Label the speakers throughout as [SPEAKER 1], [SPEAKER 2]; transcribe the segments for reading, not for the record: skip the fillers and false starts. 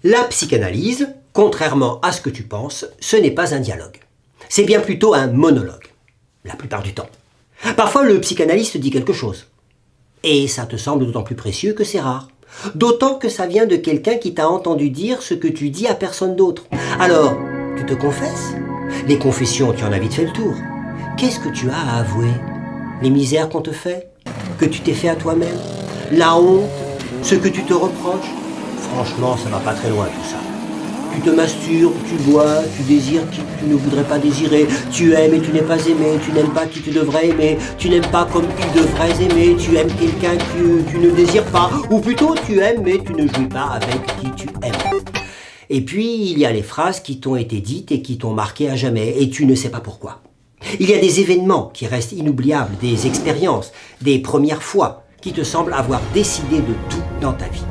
[SPEAKER 1] La psychanalyse, contrairement à ce que tu penses, ce n'est pas un dialogue. C'est bien plutôt un monologue, la plupart du temps. Parfois, le psychanalyste dit quelque chose. Et ça te semble d'autant plus précieux que c'est rare. D'autant que ça vient de quelqu'un qui t'a entendu dire ce que tu dis à personne d'autre. Alors, tu te confesses? Les confessions, tu en as vite fait le tour. Qu'est-ce que tu as à avouer? Les misères qu'on te fait? Que tu t'es fait à toi-même? La honte? Ce que tu te reproches? Franchement, ça va pas très loin tout ça. Tu te masturbes, tu bois, tu désires qui tu ne voudrais pas désirer, tu aimes et tu n'es pas aimé, tu n'aimes pas qui tu devrais aimer, tu n'aimes pas comme tu devrais aimer, tu aimes quelqu'un que tu ne désires pas, ou plutôt tu aimes mais tu ne jouis pas avec qui tu aimes. Et puis il y a les phrases qui t'ont été dites et qui t'ont marqué à jamais, et tu ne sais pas pourquoi. Il y a des événements qui restent inoubliables, des expériences, des premières fois qui te semblent avoir décidé de tout dans ta vie.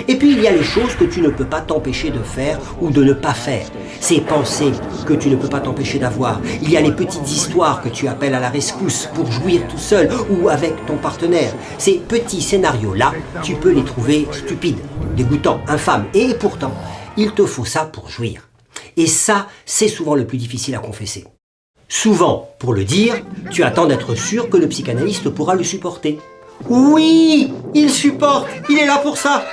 [SPEAKER 1] Et puis il y a les choses que tu ne peux pas t'empêcher de faire ou de ne pas faire. Ces pensées que tu ne peux pas t'empêcher d'avoir. Il y a les petites histoires que tu appelles à la rescousse pour jouir tout seul ou avec ton partenaire. Ces petits scénarios-là, tu peux les trouver stupides, dégoûtants, infâmes. Et pourtant, il te faut ça pour jouir. Et ça, c'est souvent le plus difficile à confesser. Souvent, pour le dire, tu attends d'être sûr que le psychanalyste pourra le supporter. Oui, il supporte, il est là pour ça.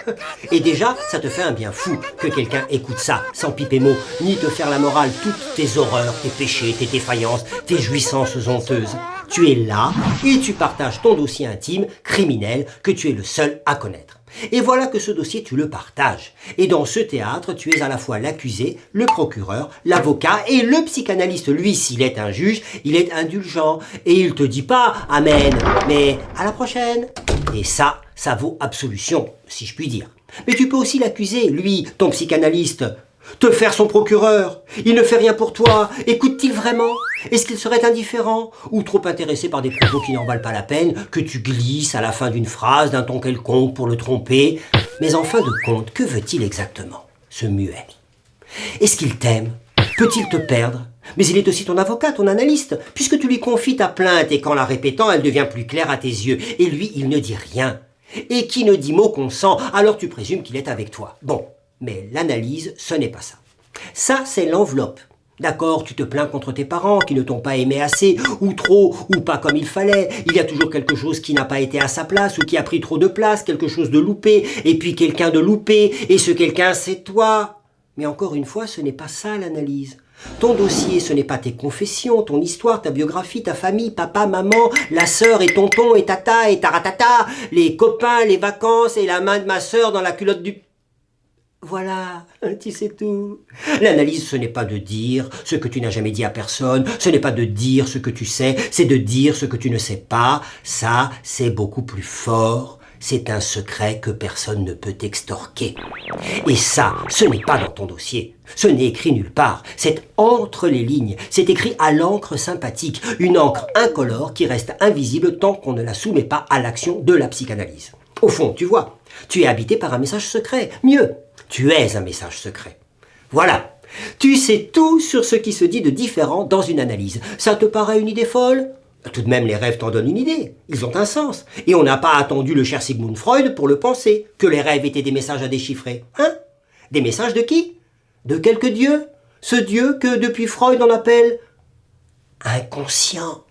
[SPEAKER 1] Et déjà, ça te fait un bien fou que quelqu'un écoute ça, sans piper mot, ni te faire la morale, toutes tes horreurs, tes péchés, tes défaillances, tes jouissances honteuses. Tu es là et tu partages ton dossier intime, criminel, que tu es le seul à connaître. Et voilà que ce dossier, tu le partages. Et dans ce théâtre, tu es à la fois l'accusé, le procureur, l'avocat et le psychanalyste. Lui, s'il est un juge, il est indulgent. Et il te dit pas « Amen », mais « à la prochaine ». Et ça vaut absolution, si je puis dire. Mais tu peux aussi l'accuser, lui, ton psychanalyste, te faire son procureur. Il ne fait rien pour toi. Écoute-t-il vraiment? Est-ce qu'il serait indifférent? Ou trop intéressé par des propos qui n'en valent pas la peine, que tu glisses à la fin d'une phrase d'un ton quelconque pour le tromper? Mais en fin de compte, que veut-il exactement, ce muet? Est-ce qu'il t'aime? Peut-il te perdre? Mais il est aussi ton avocat, ton analyste, puisque tu lui confies ta plainte et qu'en la répétant, elle devient plus claire à tes yeux. Et lui, il ne dit rien. Et qui ne dit mot consent, alors tu présumes qu'il est avec toi. Bon. Mais l'analyse, ce n'est pas ça. Ça, c'est l'enveloppe. D'accord, tu te plains contre tes parents qui ne t'ont pas aimé assez, ou trop, ou pas comme il fallait. Il y a toujours quelque chose qui n'a pas été à sa place, ou qui a pris trop de place, quelque chose de loupé, et puis quelqu'un de loupé, et ce quelqu'un, c'est toi. Mais encore une fois, ce n'est pas ça l'analyse. Ton dossier, ce n'est pas tes confessions, ton histoire, ta biographie, ta famille, papa, maman, la sœur et tonton et tata et taratata, les copains, les vacances et la main de ma sœur dans la culotte du... Voilà, tu sais tout. L'analyse, ce n'est pas de dire ce que tu n'as jamais dit à personne, ce n'est pas de dire ce que tu sais, c'est de dire ce que tu ne sais pas. Ça, c'est beaucoup plus fort. C'est un secret que personne ne peut extorquer. Et ça, ce n'est pas dans ton dossier. Ce n'est écrit nulle part. C'est entre les lignes. C'est écrit à l'encre sympathique. Une encre incolore qui reste invisible tant qu'on ne la soumet pas à l'action de la psychanalyse. Au fond, tu vois, tu es habité par un message secret. Mieux, tu es un message secret. Voilà, tu sais tout sur ce qui se dit de différent dans une analyse. Ça te paraît une idée folle? Tout de même, les rêves t'en donnent une idée. Ils ont un sens. Et on n'a pas attendu le cher Sigmund Freud pour le penser, que les rêves étaient des messages à déchiffrer. Hein? Des messages de qui? De quelque dieu? Ce dieu que, depuis Freud, on appelle inconscient.